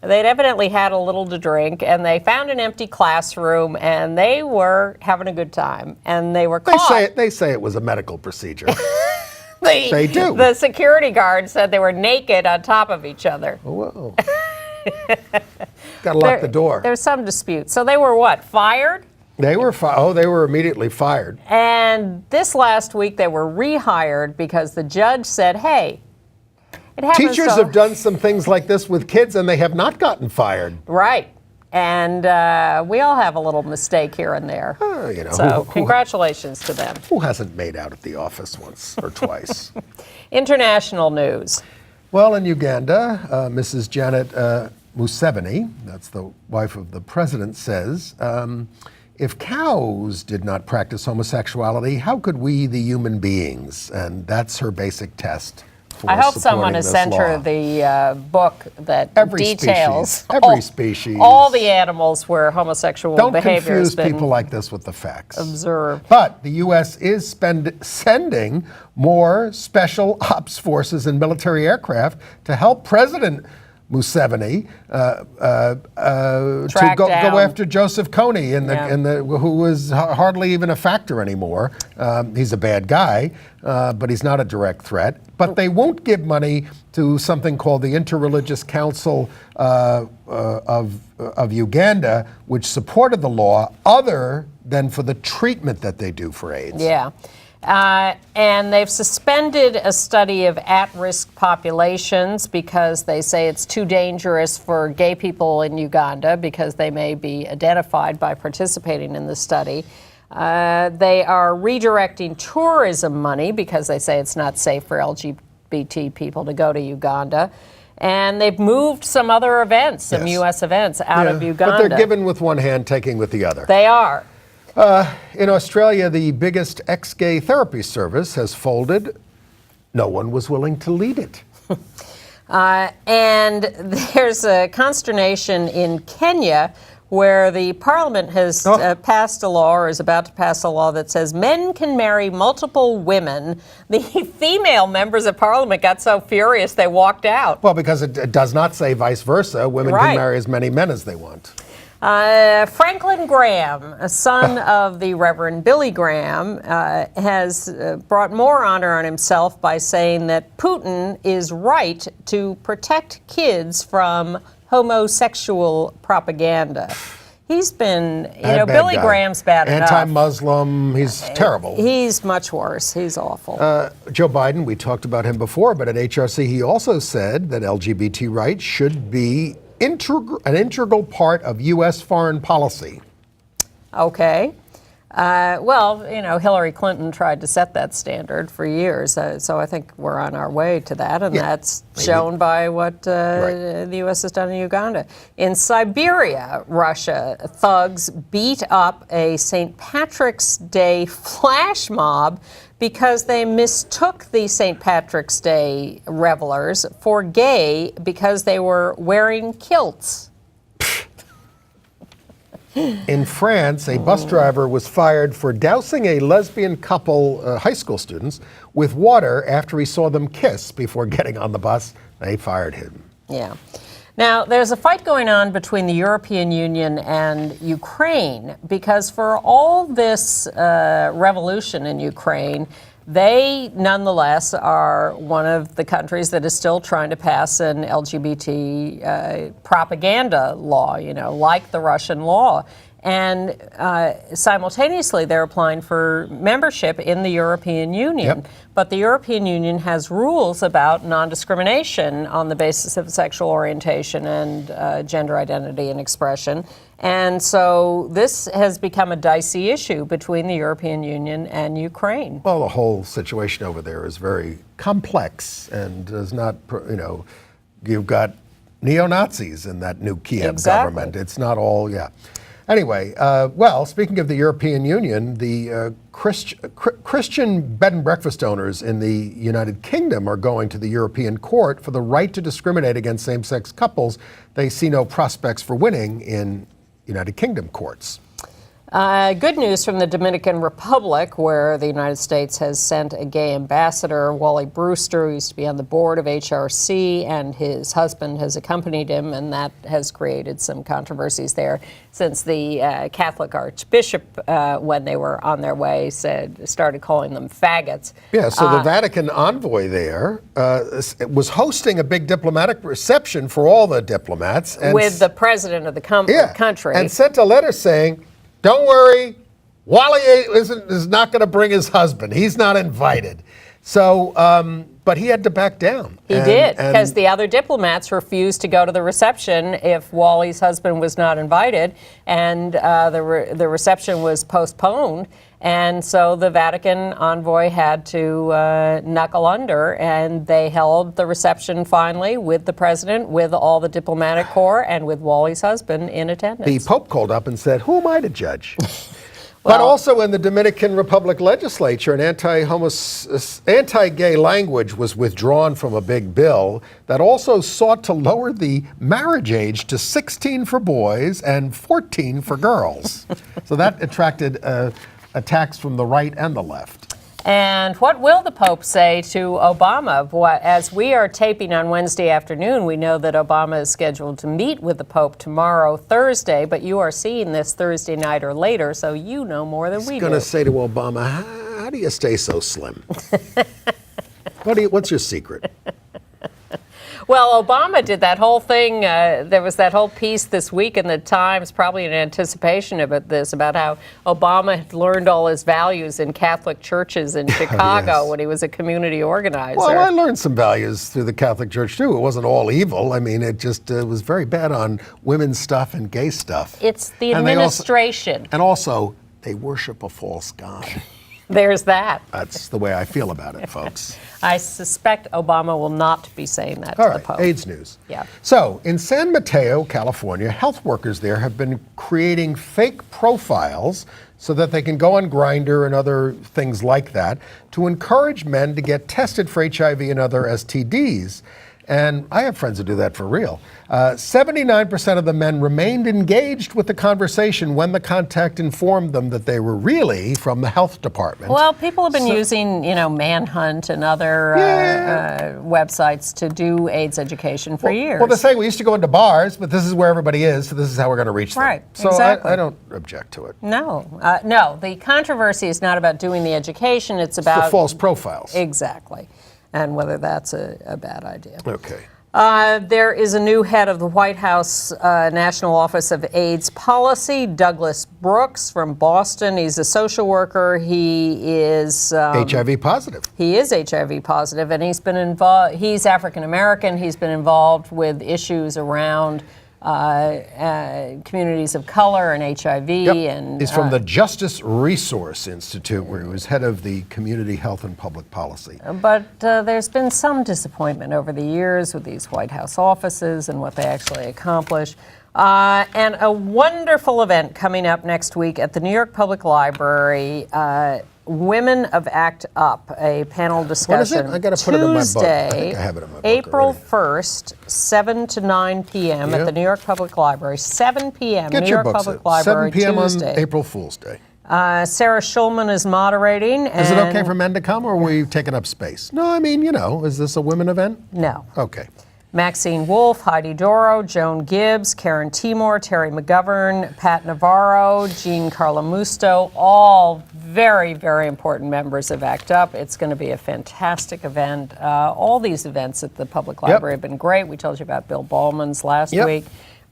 They'd evidently had a little to drink, and they found an empty classroom, and they were having a good time. And they were caught. They say it was a medical procedure. They do. The security guard said they were naked on top of each other. Whoa. Got to lock the door. There's some dispute. So they were what, fired? They were they were immediately fired. And this last week they were rehired because the judge said, hey, it happens. Teachers have done some things like this with kids and they have not gotten fired. Right. And we all have a little mistake here and there. So congratulations to them. Who hasn't made out at the office once or twice? International news. Well, in Uganda, Mrs. Janet Museveni, that's the wife of the president, says, if cows did not practice homosexuality, how could we, the human beings? And that's her basic test. I hope someone has sent her the book that details every species, all the animals where homosexual behavior has been confuse people like this with the facts. Observed. But the U.S. is sending more special ops forces and military aircraft to help President Museveni to go after Joseph Kony, who was hardly even a factor anymore. He's a bad guy, but he's not a direct threat. But they won't give money to something called the Interreligious Council of Uganda, which supported the law, other than for the treatment that they do for AIDS. Yeah. And they've suspended a study of at-risk populations because they say it's too dangerous for gay people in Uganda because they may be identified by participating in the study. They are redirecting tourism money because they say it's not safe for LGBT people to go to Uganda. And they've moved some other events, some U.S. events out of Uganda. But they're giving with one hand, taking with the other. They are. In Australia, the biggest ex-gay therapy service has folded. No one was willing to lead it. And there's a consternation in Kenya where the parliament has passed a law, or is about to pass a law, that says men can marry multiple women. The female members of parliament got so furious they walked out. Well, because it does not say vice versa. Women can marry as many men as they want. Franklin Graham, a son of the Reverend Billy Graham, has brought more honor on himself by saying that Putin is right to protect kids from homosexual propaganda. He's been, Billy Graham's bad enough. Anti-Muslim, he's terrible. He's much worse. He's awful. Joe Biden, we talked about him before, but at HRC he also said that LGBT rights should be an integral part of U.S. foreign policy. Okay. Well, Hillary Clinton tried to set that standard for years, so I think we're on our way to that, and that's shown by what the U.S. has done in Uganda. In Siberia, Russia, thugs beat up a St. Patrick's Day flash mob because they mistook the St. Patrick's Day revelers for gay because they were wearing kilts. In France, a bus driver was fired for dousing a lesbian couple, high school students, with water after he saw them kiss before getting on the bus. They fired him. Yeah. Now, there's a fight going on between the European Union and Ukraine because for all this revolution in Ukraine, they nonetheless are one of the countries that is still trying to pass an LGBT propaganda law, like the Russian law. And simultaneously, they're applying for membership in the European Union. Yep. But the European Union has rules about non-discrimination on the basis of sexual orientation and gender identity and expression. And so this has become a dicey issue between the European Union and Ukraine. Well, the whole situation over there is very complex and does not, you've got neo-Nazis in that new Kiev government. It's not all, Anyway, well, speaking of the European Union, the Christian bed and breakfast owners in the United Kingdom are going to the European Court for the right to discriminate against same-sex couples. They see no prospects for winning in United Kingdom courts. Good news from the Dominican Republic, where the United States has sent a gay ambassador, Wally Brewster, who used to be on the board of HRC, and his husband has accompanied him, and that has created some controversies there since the Catholic Archbishop, when they were on their way, started calling them faggots. Yeah, so the Vatican envoy there was hosting a big diplomatic reception for all the diplomats. And with the president of the country. And sent a letter saying, don't worry, Wally is not going to bring his husband. He's not invited. So, but he had to back down. He did, because the other diplomats refused to go to the reception if Wally's husband was not invited, and the reception was postponed. And so the Vatican envoy had to knuckle under, and they held the reception finally with the president, with all the diplomatic corps, and with Wally's husband in attendance. The Pope called up and said, who am I to judge? But also in the Dominican Republic legislature, an anti-gay language was withdrawn from a big bill that also sought to lower the marriage age to 16 for boys and 14 for girls. So that attracted attacks from the right and the left. And what will the Pope say to Obama? As we are taping on Wednesday afternoon, we know that Obama is scheduled to meet with the Pope tomorrow, Thursday, but you are seeing this Thursday night or later, so you know more than we do. He's going to say to Obama, how do you stay so slim? What's your secret? Well, Obama did that whole thing. There was that whole piece this week in the Times, probably in anticipation of this, about how Obama had learned all his values in Catholic churches in Chicago when he was a community organizer. Well, I learned some values through the Catholic Church, too. It wasn't all evil. I mean, it just was very bad on women's stuff and gay stuff. It's the administration. And also, they worship a false god. There's that. That's the way I feel about it, folks. I suspect Obama will not be saying that to the Pope. AIDS news. Yeah. So, in San Mateo, California, health workers there have been creating fake profiles so that they can go on Grindr and other things like that to encourage men to get tested for HIV and other STDs. And I have friends who do that for real. 79% of the men remained engaged with the conversation when the contact informed them that they were really from the health department. Well, people have been using, Manhunt and other websites to do AIDS education for years. Well, they're saying we used to go into bars, but this is where everybody is, so this is how we're going to reach them. Right, so exactly. I don't object to it. No, the controversy is not about doing the education, it's about... the false profiles. Exactly. And whether that's a bad idea. Okay. There is a new head of the White House National Office of AIDS Policy, Douglas Brooks from Boston. He's a social worker. He is HIV positive. He is HIV positive, and he's been involved. He's African American. He's been involved with issues around communities of color and HIV. And he's from the Justice Resource Institute, where he was head of the Community Health and Public Policy. But there's been some disappointment over the years with these White House offices and what they actually accomplish. And a wonderful event coming up next week at the New York Public Library. Women of ACT UP, a panel discussion. What is it? I got to put it in my book. I think I have it in my book April already. 1st, 7 to 9 p.m. at the New York Public Library. 7 p.m. Get New your York books Public in. Library, 7 p.m. Tuesday. on April Fool's Day. Sarah Schulman is moderating. Is it okay for men to come, or are we taking up space? No, I mean, is this a women event? No. Okay. Maxine Wolf, Heidi Doro, Joan Gibbs, Karen Timor, Terry McGovern, Pat Navarro, Jean Carla Musto, all very, very important members of ACT UP. It's going to be a fantastic event. All these events at the Public Library have been great. We told you about Bill Ballman's last week.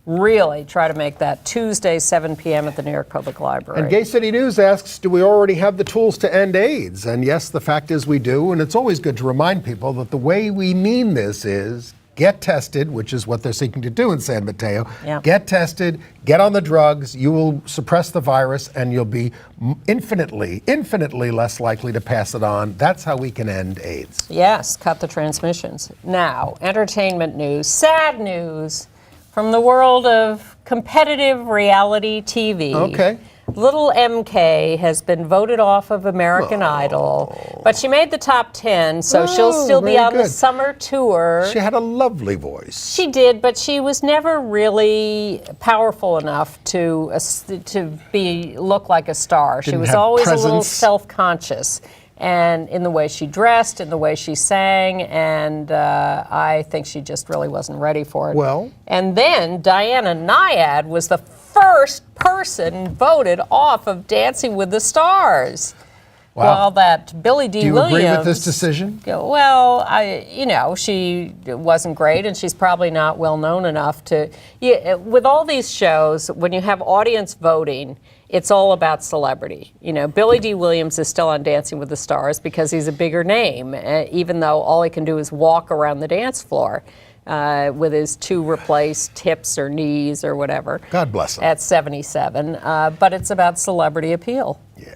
Really try to make that Tuesday, 7 p.m. at the New York Public Library. And Gay City News asks, do we already have the tools to end AIDS? And yes, the fact is we do. And it's always good to remind people that the way we mean this is get tested, which is what they're seeking to do in San Mateo. Yep. Get tested, get on the drugs, you will suppress the virus, and you'll be infinitely less likely to pass it on. That's how we can end AIDS. Yes, cut the transmissions. Now, entertainment news, sad news from the world of competitive reality TV. Okay. Little MK has been voted off of American Idol, but she made the top 10, so she'll still be very on the good. summer tour. She had a lovely voice. She did, but she was never really powerful enough to look like a star. She Didn't was have always a little presence. self-conscious, and in the way she dressed, in the way she sang, and I think she just really wasn't ready for it. Well. And then Diana Nyad was the first person voted off of Dancing with the Stars. Wow. While that Billy D. Do you Williams. agree with this decision? Well, she wasn't great, and she's probably not well known enough to. With all these shows, when you have audience voting, it's all about celebrity. Billy D. Williams is still on Dancing with the Stars because he's a bigger name, even though all he can do is walk around the dance floor with his 2 replaced hips or knees or whatever. God bless him. At 77. But it's about celebrity appeal. Yeah.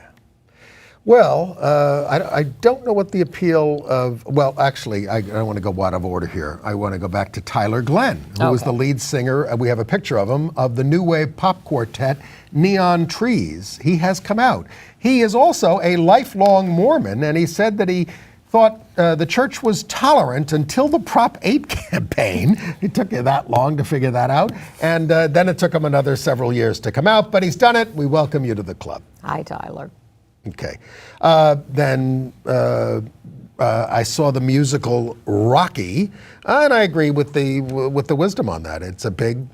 Well, I don't know what the appeal of, well, actually, I don't want to go out of order here. I want to go back to Tyler Glenn, who was the lead singer, we have a picture of him, of the new wave pop quartet Neon Trees. He has come out. He is also a lifelong Mormon, and he said that he thought the church was tolerant until the Prop 8 campaign. It took you that long to figure that out, and then it took him another several years to come out, but he's done it. We welcome you to the club. Hi, Tyler. Okay. Then I saw the musical Rocky, and I agree with the wisdom on that. It's a big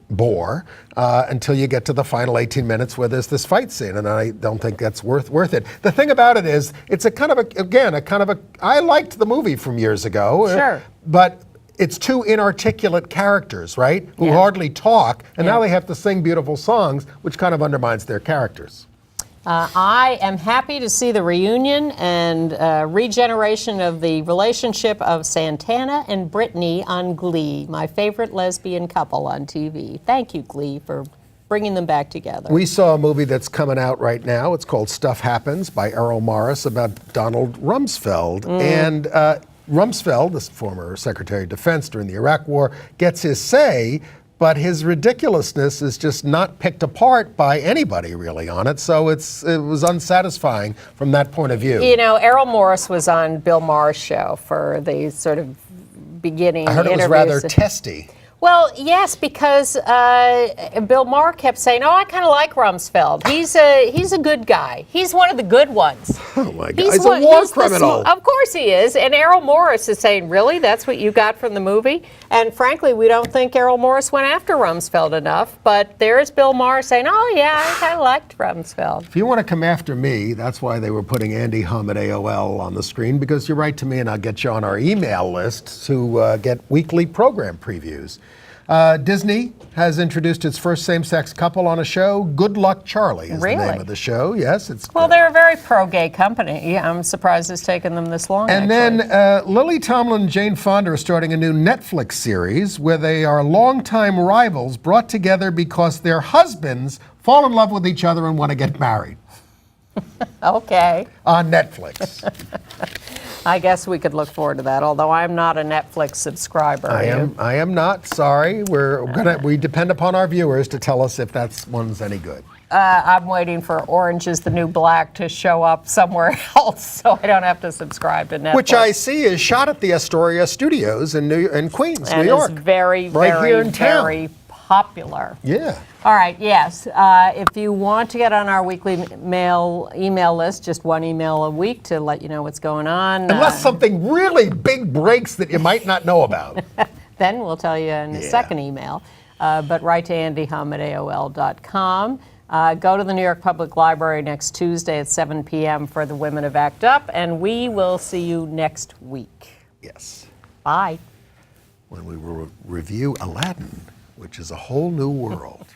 bore until you get to the final 18 minutes where there's this fight scene, and I don't think that's worth it. The thing about it is, it's I liked the movie from years ago. Sure. But it's 2 inarticulate characters, right? Who hardly talk, and now they have to sing beautiful songs, which kind of undermines their characters. I am happy to see the reunion and regeneration of the relationship of Santana and Brittany on Glee, my favorite lesbian couple on TV. Thank you, Glee, for bringing them back together. We saw a movie that's coming out right now. It's called Stuff Happens by Errol Morris about Donald Rumsfeld. And Rumsfeld, the former Secretary of Defense during the Iraq War, gets his say, but his ridiculousness is just not picked apart by anybody really on it. So it was unsatisfying from that point of view. Errol Morris was on Bill Maher's show for the sort of beginning I heard it was interviews. rather testy. Well, yes, because Bill Maher kept saying, "Oh, I kind of like Rumsfeld. He's a good guy. He's one of the good ones." Oh my God, he's a war criminal. Of course he is. And Errol Morris is saying, "Really? That's what you got from the movie?" And frankly, we don't think Errol Morris went after Rumsfeld enough. But there's Bill Maher saying, "Oh yeah, I kind of liked Rumsfeld." If you want to come after me, that's why they were putting Andy Hum at AOL on the screen, because you write to me and I'll get you on our email list to get weekly program previews. Disney has introduced its first same-sex couple on a show. Good Luck Charlie is the name of the show. Yes, it's well, they're a very pro-gay company. Yeah, I'm surprised it's taken them this long. And then Lily Tomlin and Jane Fonda are starting a new Netflix series where they are longtime rivals brought together because their husbands fall in love with each other and want to get married. Okay. On Netflix. I guess we could look forward to that, although I'm not a Netflix subscriber. I am not. Sorry. We depend upon our viewers to tell us if that one's any good. I'm waiting for Orange is the New Black to show up somewhere else so I don't have to subscribe to Netflix. Which I see is shot at the Astoria Studios in Queens, New York. And is very, right very, here in town. very popular. Yeah. All right, yes. If you want to get on our weekly email list, just 1 email a week to let you know what's going on. Unless something really big breaks that you might not know about. Then we'll tell you in a second email. But write to andyhum@aol.com. Go to the New York Public Library next Tuesday at 7 p.m. for the Women of ACT UP, and we will see you next week. Yes. Bye. When we will review Aladdin, which is a whole new world.